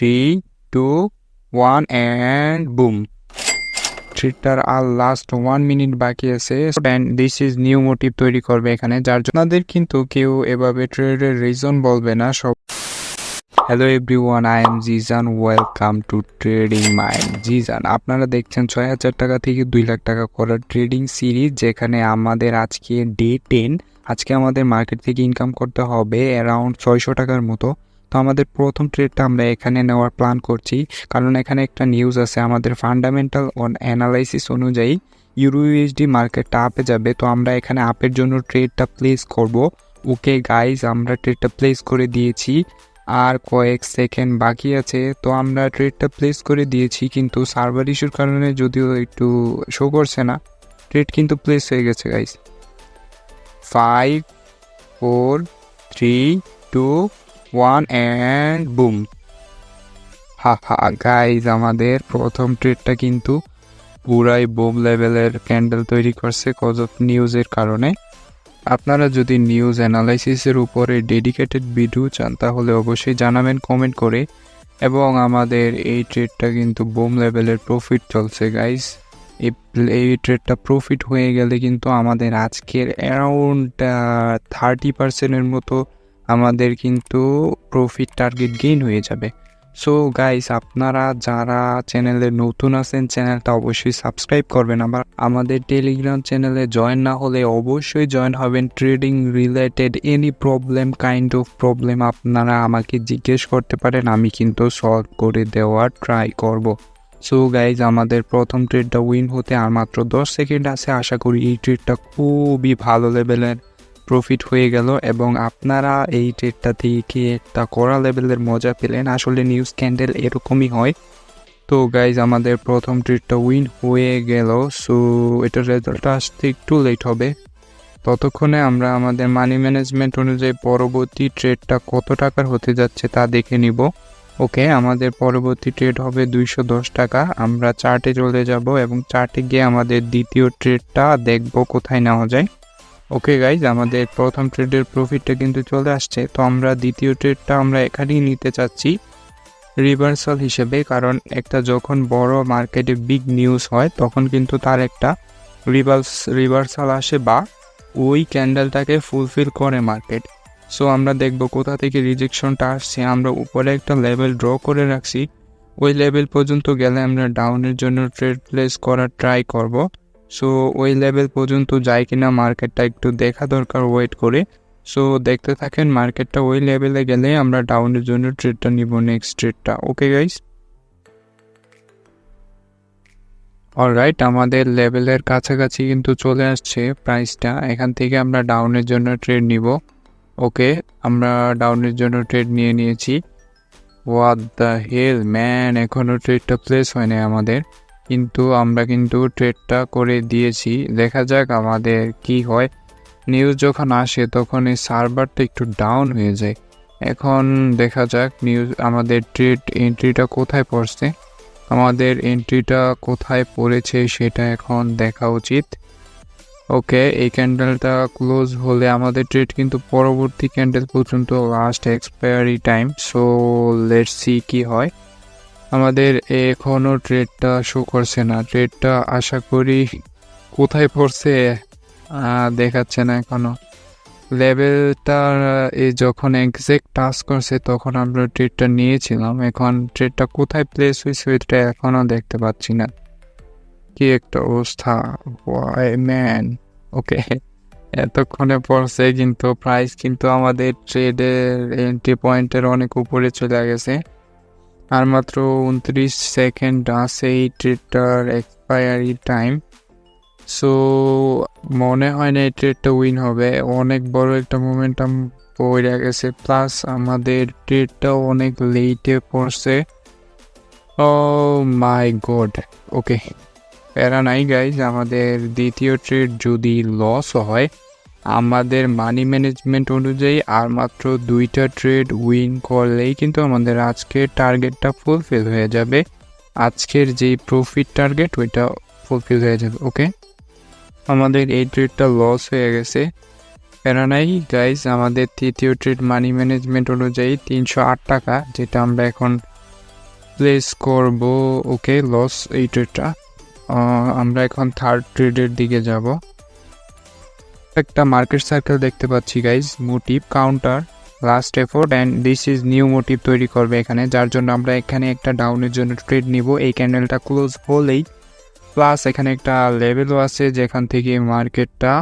3, 2, 1 and boom. ট্রেডটার আর last 1 minute বাকি আছে and this is new motive তৈরি করবে এখানে, যার জন্য আপনাদের কিন্তু কেউ এভাবে ট্রেডের রিজন বলবে না। সব hello everyone, I am Jizan, welcome to trading mind Jizan. আপনারা দেখছেন ৬,০০০ টাকা থেকে ২ লাখ টাকা করার ট্রেডিং সিরিজ, যেখানে আমাদের আজকে ডে 10। আজকে আমাদের মার্কেট থেকে ইনকাম করতে হবে অ্যারাউন্ড ৬০০ টাকার মতো। তো আমাদের প্রথম ট্রেডটা আমরা এখানে নেওয়ার প্ল্যান করছি, কারণ এখানে একটা নিউজ আছে। আমাদের ফান্ডামেন্টাল অ্যানালাইসিস অনুযায়ী ইউরোইউএসডি মার্কেটটা আপে যাবে। তো আমরা এখানে আপের জন্য ট্রেডটা প্লেস করব। ওকে গাইজ, আমরা ট্রেডটা প্লেস করে দিয়েছি, আর কয়েক সেকেন্ড বাকি আছে। তো আমরা ট্রেডটা প্লেস করে দিয়েছি, কিন্তু সার্ভার ইস্যুর কারণে যদিও একটু শো করছে না, ট্রেড কিন্তু প্লেস হয়ে গেছে গাইজ। 5, 4, 3, 2, 1 and boom. গাইজ, আমাদের প্রথম ট্রেডটা কিন্তু পুরাই বুম লেভেলের ক্যান্ডেল তৈরি করছে কজ অফ নিউজের কারণে। আপনারা যদি নিউজ অ্যানালাইসিসের উপরে ডেডিকেটেড ভিডিও চান তাহলে অবশ্যই জানাবেন কমেন্ট করে। এবং আমাদের এই ট্রেডটা কিন্তু বুম লেভেলের প্রফিট চলছে গাইজ। এই ট্রেডটা প্রফিট হয়ে গেলে কিন্তু আমাদের আজকের অ্যারাউন্ড 30%-এর মতো আমাদের কিন্তু প্রফিট টার্গেট গেইন হয়ে যাবে। সো গাইস, আপনারা যারা চ্যানেলে নতুন আছেন চ্যানেলটা অবশ্যই সাবস্ক্রাইব করবেন। আবার আমাদের টেলিগ্রাম চ্যানেলে জয়েন না হলে অবশ্যই জয়েন হবেন। Trading related any problem, kind of problem আপনারা আমাকে জিজ্ঞেস করতে পারেন, আমি কিন্তু সলভ করে দেওয়ার ট্রাই করব। সো গাইজ, আমাদের প্রথম ট্রেডটা উইন হতে আর মাত্র 10 সেকেন্ড আছে। আশা করি এই ট্রেডটা খুবই ভালো লেভেলের প্রফিট হয়ে গেল এবং আপনারা এই ট্রেডটা থেকে একটা কড়া লেভেলের মজা পেলেন। আসলে নিউজ ক্যান্ডেল এরকমই হয়। তো গাইজ, আমাদের প্রথম ট্রেডটা উইন হয়ে গেল। সো এটার রেজাল্টটা আসতে একটু লেট হবে। ততক্ষণে আমরা আমাদের মানি ম্যানেজমেন্ট অনুযায়ী পরবর্তী ট্রেডটা কত টাকার হতে যাচ্ছে তা দেখে নিব। ওকে, আমাদের পরবর্তী ট্রেড হবে 210 টাকা। আমরা চার্টে চলে যাব এবং চার্টে গিয়ে আমাদের দ্বিতীয় ট্রেডটা দেখব কোথায় নেওয়া যায়। ওকে গাইজ, আমাদের প্রথম ট্রেডের প্রফিটটা কিন্তু চলে আসছে। তো আমরা দ্বিতীয় ট্রেডটা আমরা এখানেই নিতে চাচ্ছি রিভার্সাল হিসেবে, কারণ একটা যখন বড় মার্কেটে বিগ নিউজ হয় তখন কিন্তু তার একটা রিভার্সাল আসে বা ওই ক্যান্ডেলটাকে ফুলফিল করে মার্কেট। সো আমরা দেখব কোথা থেকে রিজেকশনটা আসছে। আমরা উপরে একটা লেভেল ড্র করে রাখছি, ওই লেভেল পর্যন্ত গেলে আমরা ডাউনের জন্য ট্রেড প্লেস করার ট্রাই করব। সো ওই লেভেল পর্যন্ত যায় কিনা মার্কেটটা একটু দেখা দরকার, ওয়েট করে। সো দেখতে থাকেন, মার্কেটটা ওই লেভেলে গেলে আমরা ডাউনের জন্য ট্রেডটা নিব, নেক্সট ট্রেডটা। ওকে গাইস, অলরাইট, আমাদের লেভেলের কাছাকাছি কিন্তু চলে আসছে প্রাইসটা। এখান থেকে আমরা ডাউনের জন্য ট্রেড নিব। ওকে, আমরা ডাউনের জন্য ট্রেড নিয়ে নিয়েছি। হোয়াট দ্য হেল ম্যান, এখনও ট্রেডটা প্লেস হয় না আমাদের, কিন্তু আমরা কিন্তু ট্রেডটা করে দিয়েছি। দেখা যাক আমাদের কি হয়। নিউজ যখন আসে তখন এই সার্ভারটা একটু ডাউন হয়ে যায়। এখন দেখা যাক নিউজ আমাদের ট্রেড এন্ট্রিটা কোথায় পড়ছে। আমাদের এন্ট্রিটা কোথায় পড়েছে সেটা এখন দেখা উচিত। ওকে, এই ক্যান্ডেলটা ক্লোজ হলে আমাদের ট্রেড কিন্তু পরবর্তী ক্যান্ডেল পর্যন্ত last expiry time. So let's see কি হয়। আমাদের এখনও ট্রেডটা শো করছে না। ট্রেডটা আশা করি কোথায় পড়ছে দেখাচ্ছে না এখনো। লেভেলটা যখন এক্সাক্ট টাচ করছে তখন আমরা ট্রেডটা নিয়েছিলাম। এখন ট্রেডটা কোথায় প্লেস হয়েছে এটা এখনও দেখতে পাচ্ছি না। কি একটা অবস্থা ম্যান। ওকে, এতক্ষণে পড়ছে, কিন্তু প্রাইস কিন্তু আমাদের ট্রেডের এন্ট্রি পয়েন্টের অনেক উপরে চলে গেছে। আর মাত্র 29 সেকেন্ড আছে এই ট্রেডটার এক্সপায়ারি টাইম। সো মনে হয় না এই ট্রেডটা উইন হবে। অনেক বড় একটা মোমেন্টাম পড়ে গেছে, প্লাস আমাদের ট্রেডটাও অনেক লেটে পড়ছে। ও মাই গড। ওকে, প্যারা নাই গাইজ, আমাদের দ্বিতীয় ট্রেড যদি লস হয় আমাদের মানি ম্যানেজমেন্ট অনুযায়ী আর মাত্র 2টা ট্রেড উইন করলেই কিন্তু আমাদের আজকের টার্গেটটা ফুলফিল হয়ে যাবে। আজকের যেই প্রফিট টার্গেট ওইটা ফুলফিল হয়ে যাবে। ওকে, আমাদের এই ট্রেডটা লস হয়ে গেছে, প্যারা নাই গাইজ। আমাদের তৃতীয় ট্রেড মানি ম্যানেজমেন্ট অনুযায়ী 308 টাকা, যেটা আমরা এখন প্লেস করব। ওকে, লস এই ট্রেডটা। আমরা এখন থার্ড ট্রেডের দিকে যাব। একটা মার্কেট সার্কেল দেখতে পাচ্ছি guys, motive counter last effort and this is new motive তৈরি করবে এখানে, যার জন্য আমরা এখানে একটা ডাউনের জন্য ট্রেড নিব। এই ক্যান্ডেলটা ক্লোজ হলেই, প্লাস এখানে একটা লেভেলও আছে যেখান থেকে মার্কেটটা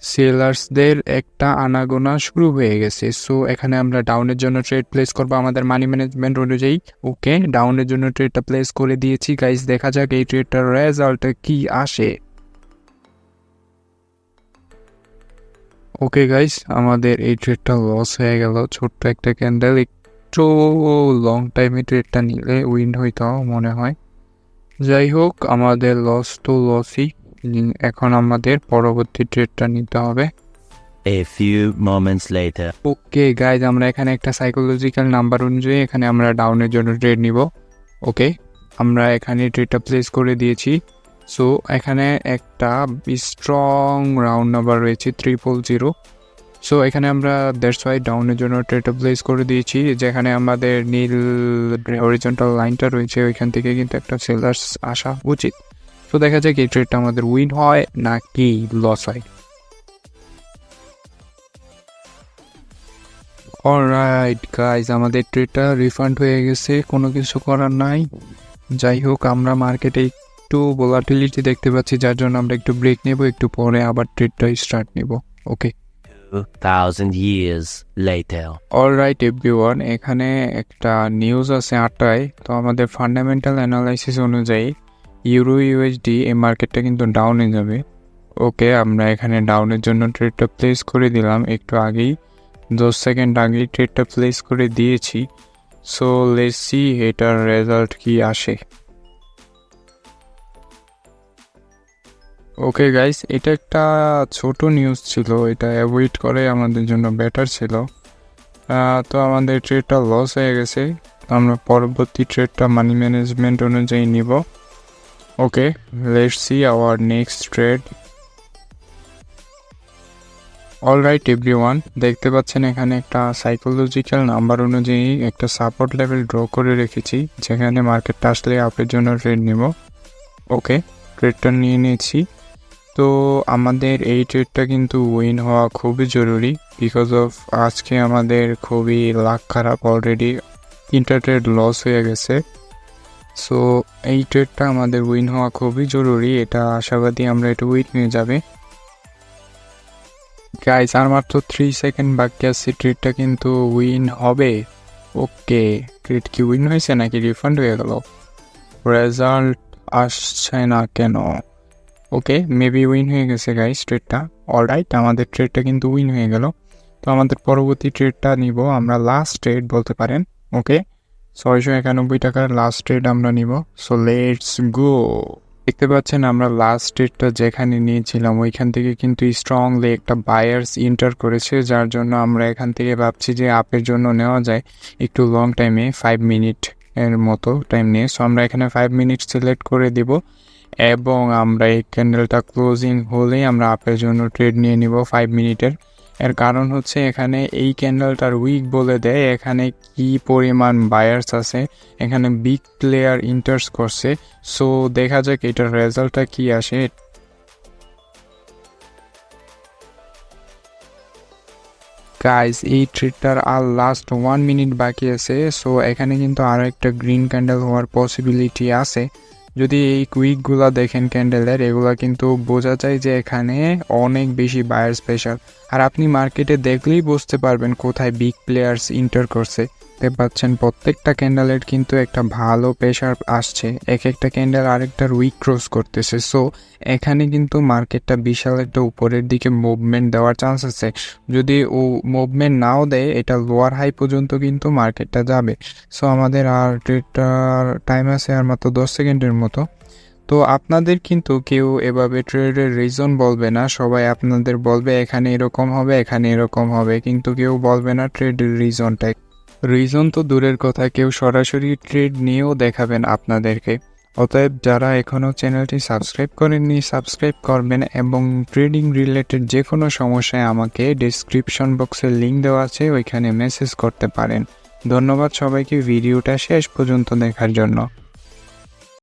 সেলার্সদের একটা আনাগোনা শুরু হয়ে গেছে। সো এখানে আমরা ডাউনের জন্য ট্রেড প্লেস করবো আমাদের মানি ম্যানেজমেন্ট অনুযায়ী। ওকে, ডাউনের জন্য ট্রেডটা প্লেস করে দিয়েছি গাইজ, দেখা যাক এই ট্রেডটার রেজাল্ট কি আসে। ওকে গাইস, আমাদের এই ট্রেডটা লস হয়ে গেল। ছোট্ট একটা ক্যান্ডেল, একটু লং টাইমে ট্রেডটা নিলে উইন হইতো মনে হয়। যাই হোক, আমাদের লস তো লসই। এখন আমাদের পরবর্তী ট্রেডটা নিতে হবে। A few moments later. Okay guys, আমরা এখানে একটা সাইকোলজিক্যাল নাম্বার অনুযায়ী এখানে আমরা ডাউনের জন্য ট্রেড নিব। ওকে, আমরা এখানে ট্রেডটা প্লেস করে দিয়েছি। সো এখানে একটা স্ট্রং রাউন্ড নাম্বার রয়েছে 000। সো এখানে আমরা দ্যাটস ওয়াই ডাউনের জন্য ট্রেডটা প্লেস করে দিয়েছি, যেখানে আমাদের নীল হরিজন্টাল লাইনটা রয়েছে ওইখান থেকে কিন্তু একটা সেলার্স আসা উচিত। তো দেখা যাক এই ট্রেডটা আমাদের উইন হয় নাকি লস হয়। অলরাইট গাইজ, আমাদের ট্রেডটা রিফান্ড হয়ে গেছে, কোনো কিছু করার নাই। যাই হোক, আমরা মার্কেটে একটু ভোলাটিলিটি দেখতে পাচ্ছি, যার জন্য আমরা একটু ব্রেক নেব, একটু পরে আবার ট্রেডটা স্টার্ট নেব। ওকে, 2000 years later. অলরাইট এভরিওয়ান, এখানে একটা নিউজ আছে 8টায়। তো আমাদের ফান্ডামেন্টাল অ্যানালাইসিস অনুযায়ী ইউরো ইউএসডি এই মার্কেটটা কিন্তু ডাউনে যাবে। ওকে, আমরা এখানে ডাউনের জন্য ট্রেডটা প্লেস করে দিলাম একটু আগেই, 10 সেকেন্ড আগেই ট্রেডটা প্লেস করে দিয়েছি। সো লেটস সি এটার রেজাল্ট কি আসে। ওকে গাইস, এটা একটা ছোট নিউজ ছিল, এটা অ্যাভয়েড করে আমাদের জন্য বেটার ছিল। তো আমাদের ট্রেডটা লস হয়ে গেছে, আমরা পরবর্তী ট্রেডটা মানি ম্যানেজমেন্ট অনুযায়ী নিব। Okay, let's see our next trade. Alright everyone, দেখতে পাচ্ছেন এখানে একটা সাইকোলজিক্যাল নাম্বার অনুযায়ী একটা সাপোর্ট লেভেল ড্র করে রেখেছি, যেখানে মার্কেটটা আসলে আপের জন্য ট্রেড নিব। ওকে, ট্রেডটা নিয়ে নিয়েছি। তো আমাদের এই ট্রেডটা কিন্তু উইন হওয়া খুবই জরুরি, বিকজ অফ আজকে আমাদের খুবই লাক খারাপ, অলরেডি 3টা ট্রেড লস হয়ে গেছে। সো এই ট্রেডটা আমাদের উইন হওয়া খুবই জরুরি, এটা আশাবাদী আমরা এটা উইন হয়ে যাবে। গাইস, আর মাত্র 3 সেকেন্ড বাকি আছে, ট্রেডটা কিন্তু উইন হবে। ওকে, ট্রেড কি উইন হয়েছে নাকি রিফান্ড হয়ে গেল? রেজাল্ট আসছে না কেন? ওকে, মেবি উইন হয়ে গেছে গাইস ট্রেডটা। অলরাইট, আমাদের ট্রেডটা কিন্তু উইন হয়ে গেল। তো আমাদের পরবর্তী ট্রেডটা নিব আমরা, লাস্ট ট্রেড বলতে পারেন। ওকে, 691 টাকার লাস্ট ট্রেড আমরা নিব। So let's go. দেখতে পাচ্ছেন আমরা লাস্ট ট্রেডটা যেখানে নিয়েছিলাম ওইখান থেকে কিন্তু স্ট্রংলি একটা বায়ার্স এন্টার করেছে, যার জন্য আমরা এখান থেকে ভাবছি যে আপের জন্য নেওয়া যায় একটু লং টাইমে, 5 মিনিট এর মতো টাইম নিয়ে। সো আমরা এখানে 5 মিনিট সিলেক্ট করে দিব এবং আমরা এই ক্যান্ডেলটা ক্লোজিং হলেই আমরা আপের জন্য ট্রেড নিয়ে নিব 5 মিনিটের। এর কারণ হচ্ছে এখানে এই ক্যান্ডেলটার উইক বলে দেয় এখানে কি পরিমাণ বায়ার্স আছে, এখানে বিগ প্লেয়ার ইন্টার্স করছে। সো দেখা যাক এটার রেজাল্টটা কি আসে। গাইস, এই ট্রেডটার আর লাস্ট 1 মিনিট বাকি আছে। সো এখানে কিন্তু আরও একটা গ্রিন ক্যান্ডেল হওয়ার পসিবিলিটি আছে। যদি এই কুইকগুলা দেখেন ক্যান্ডেলের, এগুলা কিন্তু বোঝা যায় যে এখানে অনেক বেশি বায়ার্স প্রেশার, আর আপনি মার্কেটে দেখলেই বুঝতে পারবেন কোথায় বিগ প্লেয়ার্স ইন্টার করছে। দেখতে পাচ্ছেন প্রত্যেকটা ক্যান্ডেলের কিন্তু একটা ভালো প্রেশার আসছে, এক একটা ক্যান্ডেল আরেকটার উইক ক্রস করতেছে। সো এখানে কিন্তু মার্কেটটা বিশাল একটা উপরের দিকে মুভমেন্ট দেওয়ার চান্স আছে। যদি ও মুভমেন্ট নাও দেয়, এটা লোয়ার হাই পর্যন্ত কিন্তু মার্কেটটা যাবে। সো আমাদের আর ট্রেডটার টাইম আছে আর মাত্র 10 সেকেন্ডের মতো। তো আপনাদের কিন্তু কেউ এভাবে ট্রেডের রিজন বলবে না, সবাই আপনাদের বলবে এখানে এরকম হবে, এখানে এরকম হবে, কিন্তু কেউ বলবে না ট্রেডের রিজনটাই। রিজন তো দূরের কথা, কেউ সরাসরি ট্রেড নিয়েও দেখাবেন আপনাদেরকে। অতএব যারা এখনও চ্যানেলটি সাবস্ক্রাইব করেননি, সাবস্ক্রাইব করবেন এবং ট্রেডিং রিলেটেড যে কোনো সমস্যায় আমাকে ডেসক্রিপশন বক্সে লিঙ্ক দেওয়া আছে, ওইখানে মেসেজ করতে পারেন। ধন্যবাদ সবাইকে ভিডিওটা শেষ পর্যন্ত দেখার জন্য।